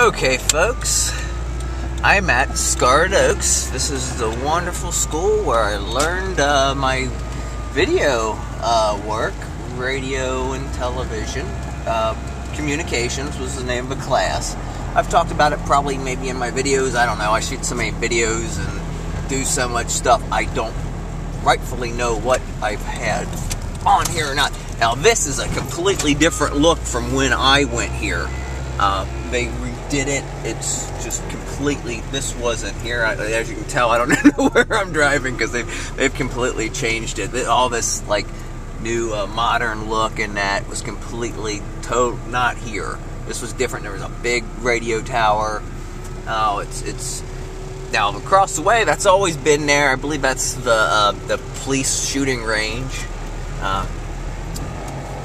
Okay, folks, I'm at Scarlet Oaks. This is the wonderful school where I learned my video work, radio and television. Communications was the name of a class. I've talked about it probably maybe in my videos. I don't know. I shoot so many videos and do so much stuff. I don't rightfully know what I've had on here or not. Now, this is a completely different look from when I went here. They redid it. It's just completely, this wasn't here. As you can tell, I don't know where I'm driving because they've completely changed it. All this like new modern look and that was completely not here. This was different. There was a big radio tower. Oh, it's now across the way. That's always been there. I believe that's the police shooting range.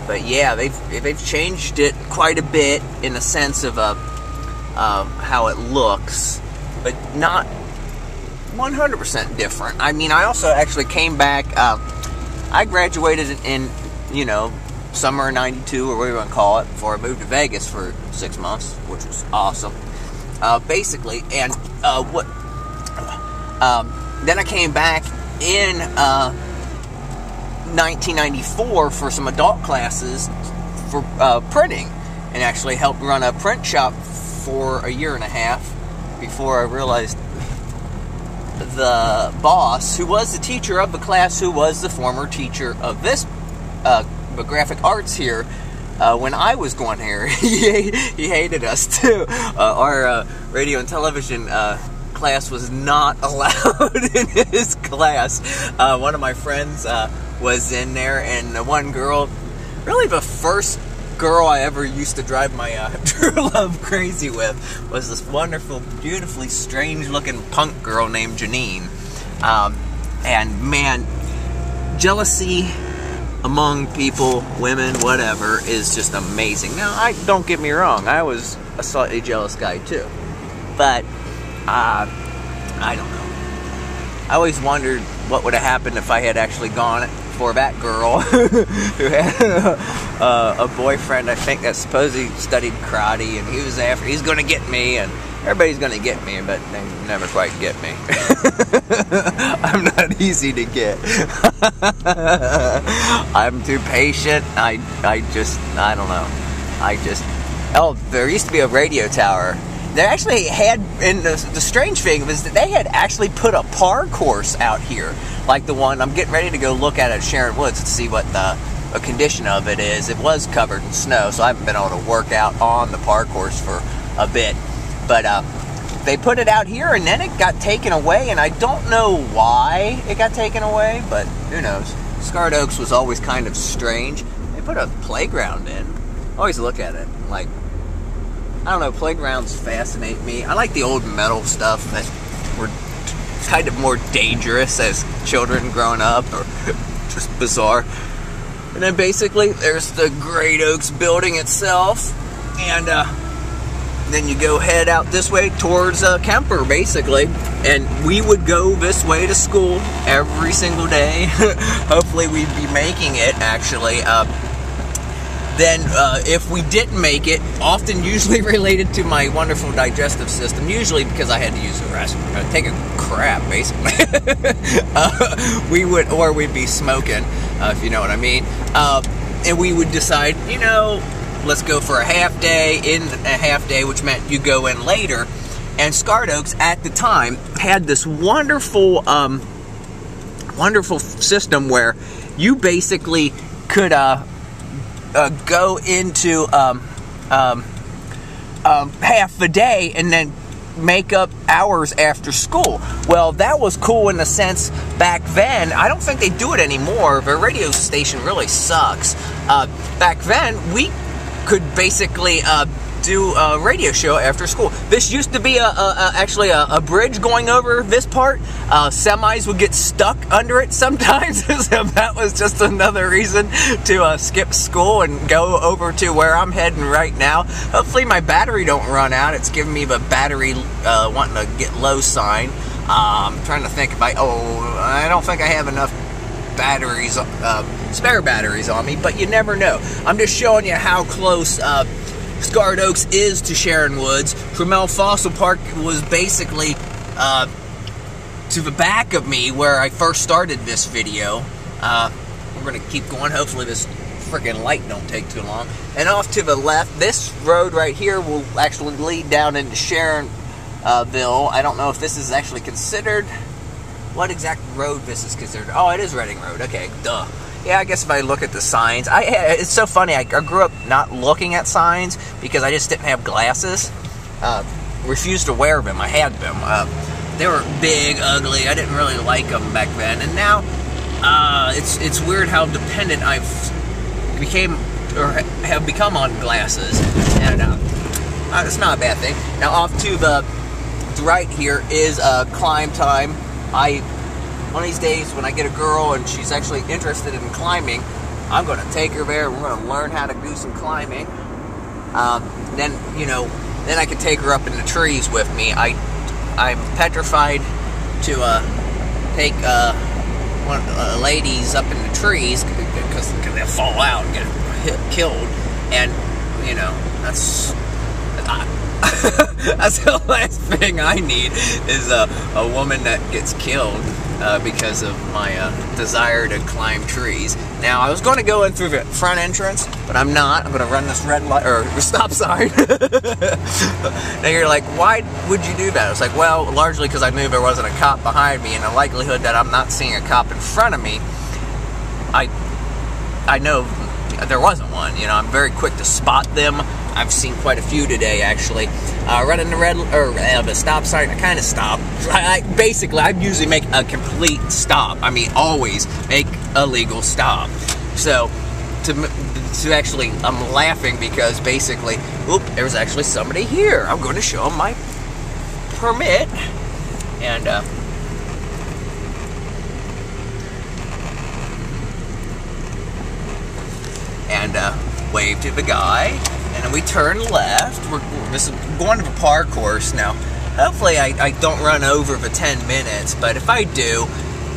But yeah, they've changed it quite a bit in the sense of how it looks, but not 100% different. I mean, I also actually came back. I graduated in summer of '92 or whatever you want to call it before I moved to Vegas for 6 months, which was awesome. Basically, and then I came back in 1994 for some adult classes for printing, and actually helped run a print shop for a year and a half before I realized the boss, who was the teacher of the class, who was the former teacher of this graphic arts here, when I was going here, he hated us too. Our radio and television class was not allowed in his class. One of my friends was in there, and the one girl, really the first girl I ever used to drive my true love crazy with, was this wonderful, beautifully strange looking punk girl named Janine. And man, jealousy among people, women, whatever, is just amazing. Now, don't get me wrong, I was a slightly jealous guy too, but I don't know. I always wondered what would have happened if I had actually gone for that girl who had a boyfriend, I think, that supposedly studied karate, and he was after, he's going to get me, and everybody's going to get me, but they never quite get me. I'm not easy to get. I'm too patient. I don't know. Oh, there used to be a radio tower. They actually had, and the strange thing was that they had actually put a park course out here, like the one I'm getting ready to go look at Sharon Woods to see what the condition of it is. It was covered in snow, so I haven't been able to work out on the park course for a bit. But they put it out here, and then it got taken away, and I don't know why it got taken away, but who knows. Scarlet Oaks was always kind of strange. They put a playground in. I always look at it like, I don't know, playgrounds fascinate me. I like the old metal stuff that were kind of more dangerous as children growing up, or just bizarre. And then basically there's the Great Oaks building itself, and then you go head out this way towards Kemper, basically. And we would go this way to school every single day. Hopefully we'd be making it, actually. Then, if we didn't make it, often usually related to my wonderful digestive system, usually because I had to use the restroom, take a crap, basically. We'd be smoking, if you know what I mean. And we would decide, let's go for a half day, which meant you go in later. And Scarlet Oaks at the time had this wonderful, wonderful system where you basically could, go into half the day and then make up hours after school. Well, that was cool in the sense back then. I don't think they do it anymore. The radio station really sucks. Back then, we could basically do a radio show after school. This used to be actually a bridge going over this part. Semis would get stuck under it sometimes, so that was just another reason to skip school and go over to where I'm heading right now. Hopefully my battery don't run out. It's giving me the battery wanting to get low sign. I'm trying to think if I don't think I have enough batteries, spare batteries on me, but you never know. I'm just showing you how close Scarlet Oaks is to Sharon Woods. Trammell Fossil Park was basically to the back of me where I first started this video. We're going to keep going. Hopefully this freaking light don't take too long. And off to the left, this road right here will actually lead down into Sharonville. I don't know if this is actually considered, what exact road this is considered. Oh, it is Reading Road. Okay, duh. Yeah, I guess if I look at the signs, it's so funny. I grew up not looking at signs because I just didn't have glasses. Refused to wear them. I had them. They were big, ugly. I didn't really like them back then. And now, it's weird how dependent I've have become on glasses. And it's not a bad thing. Now off to the right here is climb time. One of these days when I get a girl and she's actually interested in climbing, I'm going to take her there. We're going to learn how to do some climbing. Then I can take her up in the trees with me. I'm petrified to take one of the ladies up in the trees because they'll fall out and get killed. And that's that's the last thing I need is a woman that gets killed because of my desire to climb trees. Now, I was going to go in through the front entrance, but I'm not. I'm going to run this red light, or stop sign. Now, you're like, why would you do that? I was like, well, largely because I knew there wasn't a cop behind me, and the likelihood that I'm not seeing a cop in front of me, I know there wasn't one. I'm very quick to spot them. I've seen quite a few today, actually. Running the stop sign, I kind of stop. Basically, I usually make a complete stop. I mean, always make a legal stop. So, to actually, I'm laughing because basically, oop, there's actually somebody here. I'm going to show them my permit. And, wave to the guy. And then we turn left. This is going to the park course now. Hopefully I don't run over the 10 minutes, but if I do,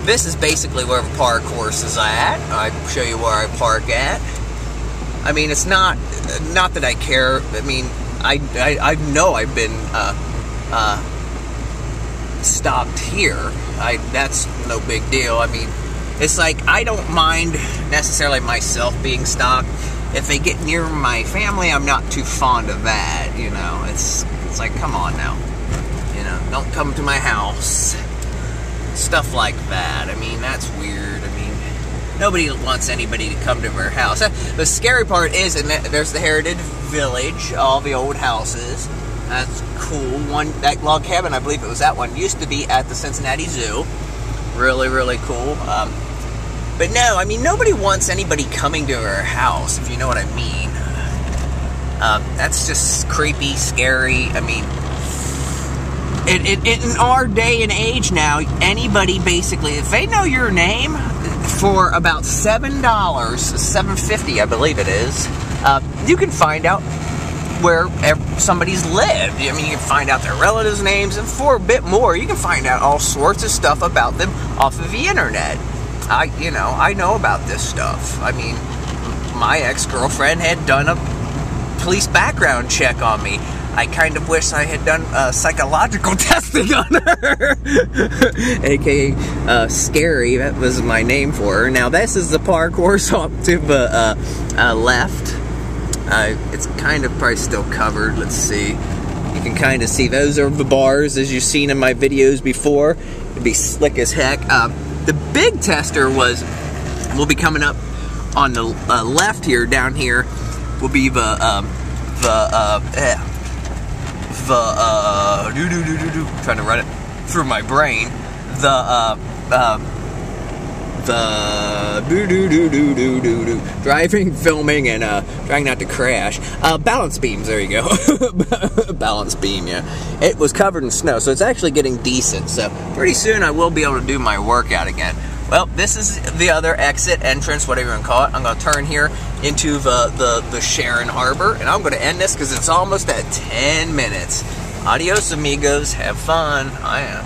this is basically where the park course is at. I'll show you where I park at. I mean, it's not that I care. I mean, I know I've been stopped here. That's no big deal. I mean, it's like I don't mind necessarily myself being stopped. If they get near my family, I'm not too fond of that, It's like, come on now. Don't come to my house. Stuff like that. I mean, that's weird. I mean, nobody wants anybody to come to their house. The scary part is, and there's the Heritage Village, all the old houses. That's cool. That log cabin, I believe it was that one, used to be at the Cincinnati Zoo. Really, really cool. But no, I mean, nobody wants anybody coming to their house, if you know what I mean. That's just creepy, scary. I mean, in our day and age now, anybody basically, if they know your name for about $7, $7.50, I believe it is, you can find out where somebody's lived. I mean, you can find out their relatives' names, and for a bit more, you can find out all sorts of stuff about them off of the internet. I know about this stuff. I mean, my ex-girlfriend had done a police background check on me. I kind of wish I had done psychological testing on her. AKA Scary, that was my name for her. Now, this is the park course up to the left. It's kind of probably still covered. Let's see. You can kind of see those are the bars, as you've seen in my videos before. It'd be slick as heck. The big tester will be coming up on the left here, down here, will be trying to run it through my brain, driving, filming, and trying not to crash. Balance beams, there you go. Balance beam, yeah. It was covered in snow, so it's actually getting decent. So pretty soon I will be able to do my workout again. Well, this is the other exit, entrance, whatever you want to call it. I'm going to turn here into the Sharon Harbor, and I'm going to end this because it's almost at 10 minutes. Adios, amigos. Have fun. I am.